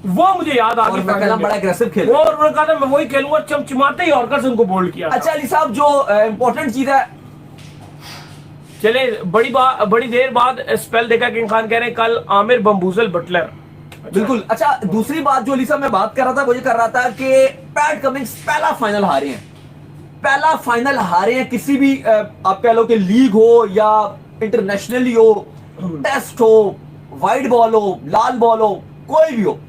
वो मुझे याद आ और गई। मैं कहना बड़ा एग्रेसिव खेल वो और उन्होंने कहा था मैं वही खेलूंगा, चमचमाते ही यॉर्कर से उनको बोल्ड किया था। अच्छा अली साहब, जो इंपॉर्टेंट चीज है, चले बड़ी देर बाद स्पेल देखा। किंग खान कह रहे हैं कल आमिर बम्बूजल बटलर। बिल्कुल। अच्छा, दूसरी बात जो अली साहब मैं बात कर रहा था वो ये कर रहा था कि पैट कमिंग्स पहला फाइनल हारे हैं। पहला फाइनल हारे हैं किसी भी आप कह लो कि लीग हो या इंटरनेशनली हो, टेस्ट हो, वाइट बॉल हो, लाल बॉल हो, कोई भी हो।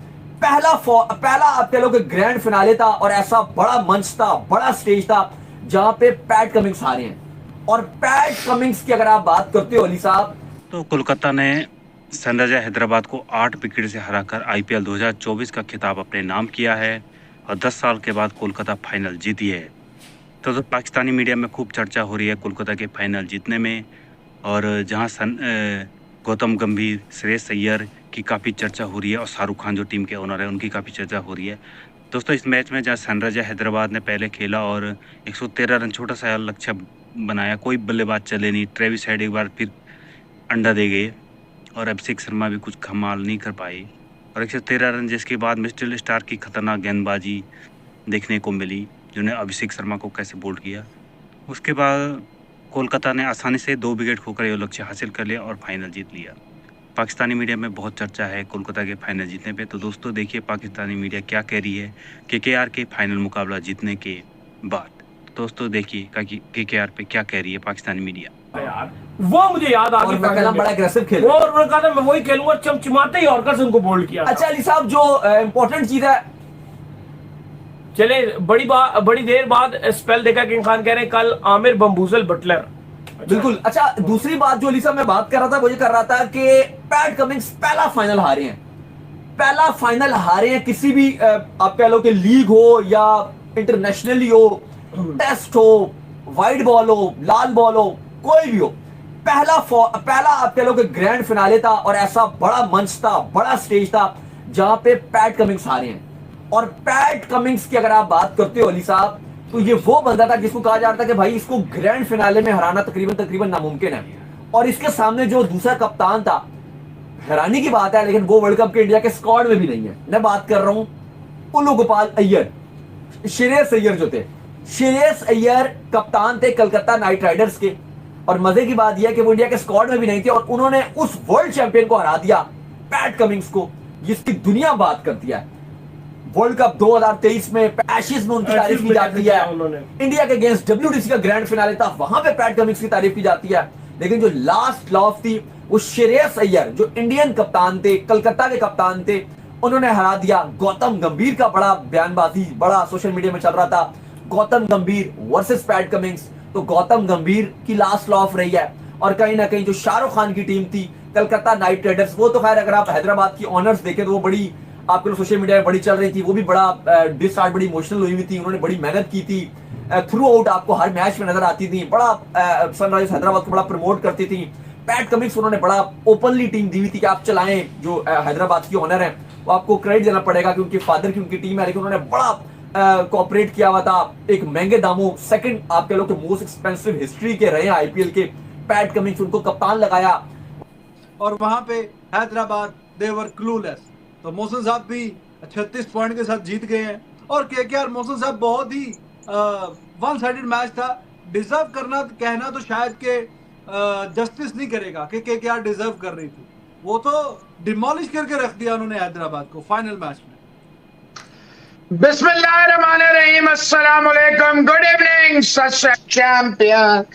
पहला आप कह लो कि ग्रैंड फिनाले था और ऐसा बड़ा मंच था, बड़ा स्टेज था जहां पे पैट कमिंग्स हारे हैं। और पैट कमिंग्स की अगर आप बात करते हो अली साहब, तो कोलकाता ने सनराइजर हैदराबाद को 8 विकेट से हराकर आईपीएल 2024 का खिताब अपने नाम किया है और 10 साल के बाद कोलकाता फाइनल जीती है। तो पाकिस्तानी मीडिया में खूब चर्चा हो रही है कोलकाता के फाइनल जीतने में, और जहां गौतम गंभीर, श्रेयस अय्यर की काफ़ी चर्चा हो रही है और शाहरुख खान जो टीम के ओनर है उनकी काफ़ी चर्चा हो रही है। दोस्तों, इस मैच में जहाँ सनराइजर हैदराबाद ने पहले खेला और 113 रन छोटा सा लक्ष्य बनाया, कोई बल्लेबाज चले नहीं, ट्रेविस हेड एक बार फिर अंडा दे गए और अभिषेक शर्मा भी कुछ कमाल नहीं कर पाए और 113 रन, जिसके बाद मिस्टर स्टार की खतरनाक गेंदबाजी देखने को मिली जिन्होंने अभिषेक शर्मा को कैसे बोल्ड किया। उसके बाद कोलकाता ने आसानी से 2 विकेट खोकर यह लक्ष्य हासिल कर लिया और फाइनल जीत लिया। पाकिस्तानी मीडिया में बहुत चर्चा है कोलकाता के फाइनल जीतने पे। तो दोस्तों देखिए पाकिस्तानी मीडिया क्या कह रही है केकेआर के फाइनल मुकाबला जीतने के बाद। दोस्तों देखिए केकेआर पे क्या कह रही है पाकिस्तानी मीडिया। यार वो मुझे याद आ गई। और मैं कहना बड़ा एग्रेसिव खेल। वो और उन्होंने कहा था मैं वही खेलूंगा, चमचमाते ही यॉर्कर से उनको बोल्ड किया था। अच्छा अली साहब, जो इंपॉर्टेंट चीज है, चले बड़ी देर बाद स्पेल देखा। किंग खान कह रहे हैं कल आमिर बम्बूजल बटलर। बिल्कुल। अच्छा, दूसरी बात जो अली साहब मैं बात कर रहा था वो ये कर रहा था कि पैट कमिंग्स पहला फाइनल हारे हैं। पहला फाइनल हारे हैं किसी भी आप कह लो कि लीग हो या इंटरनेशनली हो, टेस्ट हो, वाइट बॉल हो, लाल बॉल हो, कोई भी हो। पहला आप कह लो कि ग्रैंड फिनाले था और ऐसा बड़ा मंच था, बड़ा स्टेज था जहां पे पैट कमिंग्स हारे हैं। और पैट कमिंग्स की अगर आप बात करते हो अली साहब, तो ये वो बंदा था जिसको कहा जा रहा था कि भाई इसको ग्रैंड फिनाले में हराना तकरीबन नामुमकिन है। और इसके सामने जो दूसरा कप्तान था, हैरानी की बात है लेकिन वो वर्ल्ड कप के इंडिया के स्क्वाड में भी नहीं है। मैं बात कर रहा हूं उल्लू गोपाल अय्यर, श्रेयस अय्यर जो थे। श्रेयस अय्यर कप्तान थे कलकत्ता नाइट राइडर्स के, और मजे की बात यह कि वो इंडिया के स्क्वाड में भी नहीं थे और उन्होंने उस वर्ल्ड चैंपियन को हरा दिया, पैट कमिंग्स को, जिसकी दुनिया बात करती है। वर्ल्ड कप 2023 में एशेज में उनकी तारीफ की जाती है। इंडिया के अगेंस्ट WTC का ग्रैंड फिनाले था, वहां पे पैट कमिंग्स की तारीफ की जाती है। लेकिन जो लास्ट लॉफ थी वो श्रेयस अय्यर जो इंडियन कप्तान थे, कलकत्ता के कप्तान थे, उन्होंने हरा दिया। गौतम गंभीर का बड़ा बयानबाजी बड़ा सोशल मीडिया में चल रहा था, गौतम गंभीर वर्सेस पैट कमिंग्स। तो गौतम गंभीर की लास्ट लॉफ रही है। और कहीं ना कहीं जो शाहरुख खान की टीम थी कलकत्ता नाइट राइडर्स, वो तो खैर अगर आप हैदराबाद की ऑनर्स देखें तो वो बड़ी आपके सोशल मीडिया में बड़ी चल रही थी, वो भी बड़ा डिस्टार्ट, बड़ी इमोशनल हुई थी। उन्होंने बड़ी मेहनत की थी, थ्रू आउट आपको हर मैच में नजर आती थी, बड़ा सनराइजर्स हैदराबाद को बड़ा प्रमोट करती थी। पैट कमिंग्स उन्होंने बड़ा ओपनली टीम दी हुई थी कि आप चलाएं। जो हैदराबाद की ऑनर है वो आपको क्रेडिट देना पड़ेगा कि उनके फादर की उनकी टीम है, लेकिन उन्होंने बड़ा कोऑपरेट किया हुआ था। एक महंगे दामों सेकंड आप कह लो कि मोस्ट एक्सपेंसिव हिस्ट्री के रहे आईपीएल के पैट कमिंग्स, उनको कप्तान लगाया। और वहां पे हैदराबाद देवर क्लूलेस। तो मोहसिन साहब भी 36 पॉइंट के साथ जीत गए हैं। और केकेआर मोहसिन साहब बहुत ही वन साइडेड मैच था। डिजर्व करना कहना तो शायद के जस्टिस नहीं करेगा कि केकेआर डिजर्व कर रही थी, वो तो डिमोलिश करके रख दिया उन्होंने हैदराबाद को फाइनल मैच में। Bismillahirrahmanirrahim. Assalamu alaikum. Good evening. Such a champion.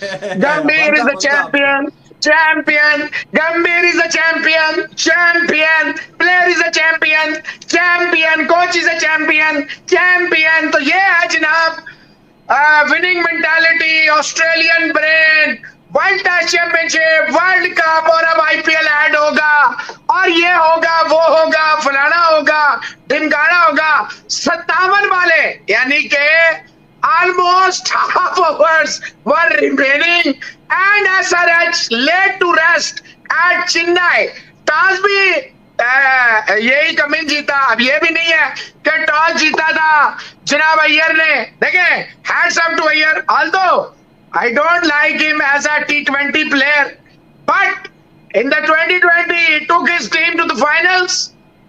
Gambhir is the champion. Champion. Gambhir is the champion. Champion. Player is a champion. Champion. Coach is a champion. Champion. तो ये है जनाब winning mentality, Australian brain, world test championship, world cup, और अब IPL add होगा और ये होगा वो होगा फलाना होगा ढिमकाना होगा। 57 वाले यानी के almost half hours were remaining and SRH laid to rest at Chennai. Toss भी यही कमिंग जीता। अब ये भी नहीं है कि टॉस जीता था जनाब अय्यर ने। देखें, hats up to Iyer, although I don't like him as a T20 player, but in the 2020 he took his team to the finals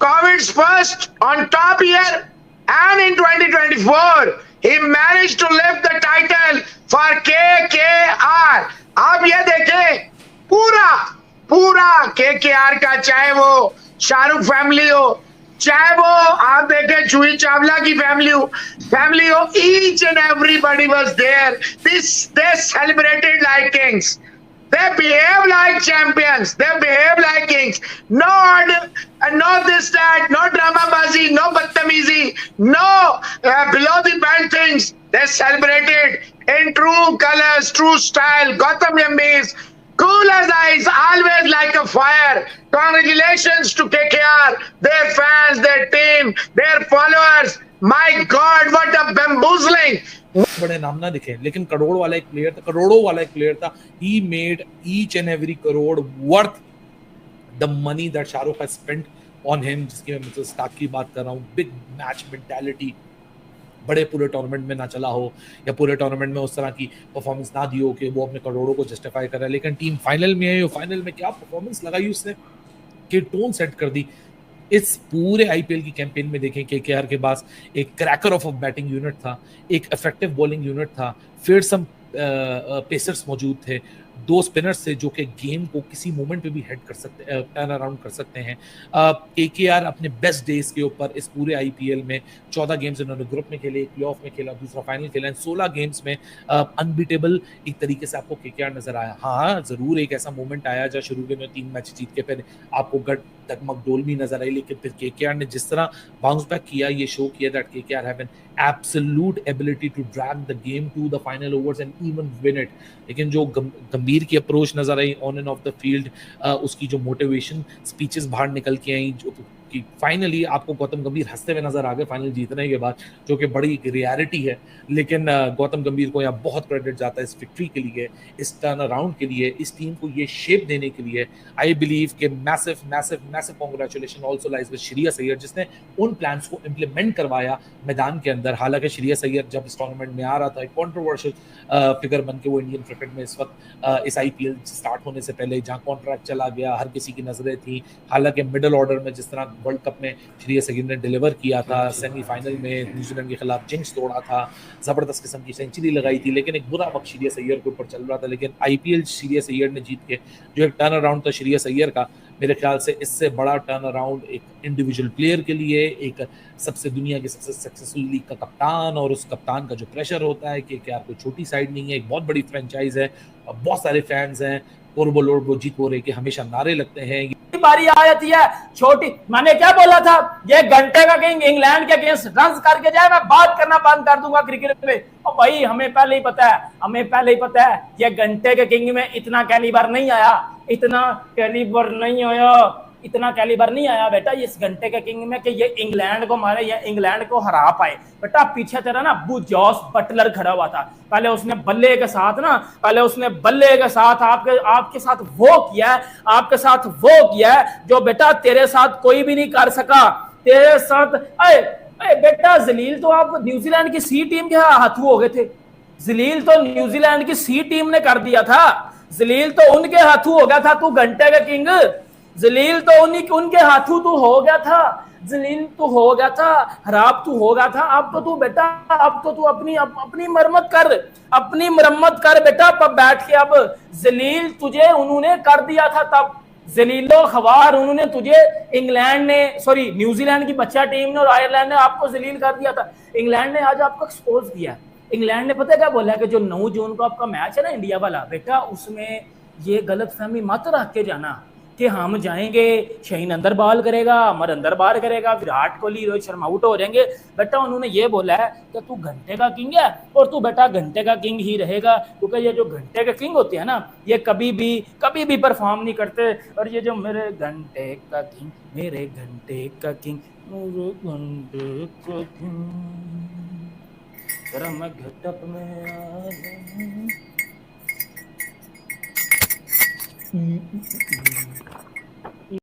COVID's first on top year, and in 2024 he managed to lift the title for KKR. आप ये देखें, पूरा KKR का, चाहे वो Shahrukh family हो, चाहे वो आप देखें जूही चावला की फैमिली हो, each and everybody was there. They celebrated like kings. They behave like champions. They behave like kings. No this, that, no dramabazi, no badtamizi, no below the belt things. They celebrated in true colors, true style. Gautam Gambhir, cool as ice, always like a fire. Congratulations to KKR, their fans, their team, their followers. My God, what a bamboozling! बड़े नाम ना दिखे, लेकिन करोड़ों वाला एक player था. He made each and every crore worth the money that Shahrukh has spent on him. जिसकी मैं मिस्टर स्टार्क की बात कर रहा हूँ. बिग मैच मेंटालिटी, बड़े पूरे टूर्नामेंट में ना चला हो या पूरे टूर्नामेंट में उस तरह की परफॉर्मेंस ना दी हो कि वो अपने करोड़ों को जस्टिफाई कर रहा है, लेकिन टीम फाइनल में है. फाइनल में क्या परफॉर्मेंस लगाई उसने कि टोन सेट कर दी. इस पूरे आईपीएल की कैंपेन में देखें केकेआर के पास एक क्रैकर ऑफ बैटिंग यूनिट था, एक इफेक्टिव बॉलिंग यूनिट था, फिर सम पेसर्स मौजूद थे, 2 स्पिनर्स थे जो कि गेम को किसी मोमेंट पे भी हेड कर सकते, टर्न अराउंड कर सकते हैं. केकेआर अपने बेस्ट डेज के ऊपर इस पूरे आईपीएल में 14 गेम्स इन्होंने ग्रुप में खेले, एक प्लेऑफ में खेला, दूसरा फाइनल खेला. 16 गेम्स में अनबीटेबल एक तरीके से आपको केकेआर नजर आया. हाँ, जरूर एक ऐसा मोमेंट आया जहाँ शुरू में 3 मैच जीत के फिर आपको डगमग डोल भी नजर आई, लेकिन फिर केकेआर ने जिस तरह बाउंस बैक किया, ये शो किया that KKR have an absolute ability to drag the game to the final overs and even win it. लेकिन जो गंभीर की अप्रोच नजर आई on and off the field, उसकी जो मोटिवेशन स्पीचेस बाहर निकल के आई, जो कि फाइनली आपको गौतम गंभीर हंसते हुए नजर आ गए फाइनल जीतने के बाद, जो कि बड़ी रियलिटी है. लेकिन गौतम गंभीर को यहाँ बहुत क्रेडिट जाता है इस विक्ट्री के लिए, इस टर्न अराउंड के लिए, इस टीम को ये शेप देने के लिए. आई बिलीव कि massive congratulation also lies with Shreyas Iyer, जिसने उन प्लान्स को इम्प्लीमेंट करवाया मैदान के अंदर. हालांकि श्रेयस अय्यर जब इस टूर्नामेंट में आ रहा था, एक कंट्रोवर्शियल फिगर बन के वो इंडियन क्रिकेट में इस वक्त इस आईपीएल स्टार्ट होने से पहले जहां कॉन्ट्रैक्ट चला गया, हर किसी की नजरें थी. हालांकि मिडिल ऑर्डर में जिस तरह वर्ल्ड कप में श्रेयस अय्यर ने डिलीवर किया था, सेमीफाइनल में न्यूजीलैंड के खिलाफ जिंक्स तोड़ा था, जबरदस्त किस्म की सेंचुरी लगाई थी, लेकिन एक बुरा वक्त श्रेयस अय्यर के ऊपर चल रहा था. लेकिन आईपीएल श्रेयस अय्यर ने जीत के जो एक टर्न अराउंड था श्रेयस अय्यर का, मेरे ख्याल से इससे बड़ा टर्न अराउंड एक इंडिविजुअल प्लेयर के लिए, एक सबसे दुनिया की सबसे सक्सेसफुल लीग का कप्तान, और उस कप्तान का जो प्रेशर होता है कि क्या कोई छोटी साइड नहीं है, एक बहुत बड़ी फ्रेंचाइज है, बहुत सारे फैंस हैं, कोरबो लोरबो जीत हो रहे के हमेशा नारे लगते हैं. बारी आ जाती है छोटी, मैंने क्या बोला था, ये घंटे का किंग इंग्लैंड के अगेंस्ट रन करके जाए, मैं बात करना बंद कर दूंगा क्रिकेट में. और भाई हमें पहले ही पता है ये घंटे के किंग में इतना कैलिबर नहीं आया बेटा इस घंटे के किंग में कि ये इंग्लैंड को मारे या इंग्लैंड को हरा पाए. बेटा पीछे तेरा ना अब्बू जॉस बटलर खड़ा हुआ था, पहले उसने बल्ले के साथ आपके साथ वो किया है जो बेटा तेरे साथ कोई भी नहीं कर सका. तेरे साथ बेटा जलील तो आप न्यूजीलैंड की सी टीम के हाथों हो गए थे. जलील तो न्यूजीलैंड की सी टीम ने कर दिया था, जलील तो उनके हाथों हो गया था. तू घंटे का किंग, जलील तो उनके हाथों तू हो गया था, जलील तू हो गया था, हराब तू हो गया था. अब तो तू बेटा अपनी मरम्मत कर बेटा, अब बैठ के. अब जलील तुझे उन्होंने कर दिया था, तब जलीलो खवार उन्होंने तुझे न्यूजीलैंड की बच्चा टीम ने और आयरलैंड ने आपको जलील कर दिया था. इंग्लैंड ने आज आपको एक्सपोज किया. इंग्लैंड ने पता क्या बोला कि जो 9 जून को आपका मैच है ना इंडिया वाला, बेटा उसमें ये गलतफहमी मत रख के जाना कि हम जाएंगे, शहीन अंदर बॉल करेगा, अमर अंदर बार करेगा, विराट कोहली रोहित शर्मा आउट हो जाएंगे. बेटा उन्होंने ये बोला है कि तू घंटे का किंग है और तू बेटा घंटे का किंग ही रहेगा, क्योंकि ये जो घंटे के किंग होते हैं ना, ये कभी भी परफॉर्म नहीं करते. और ये जो मेरे घंटे का किंग, जरा मैं घटप में आ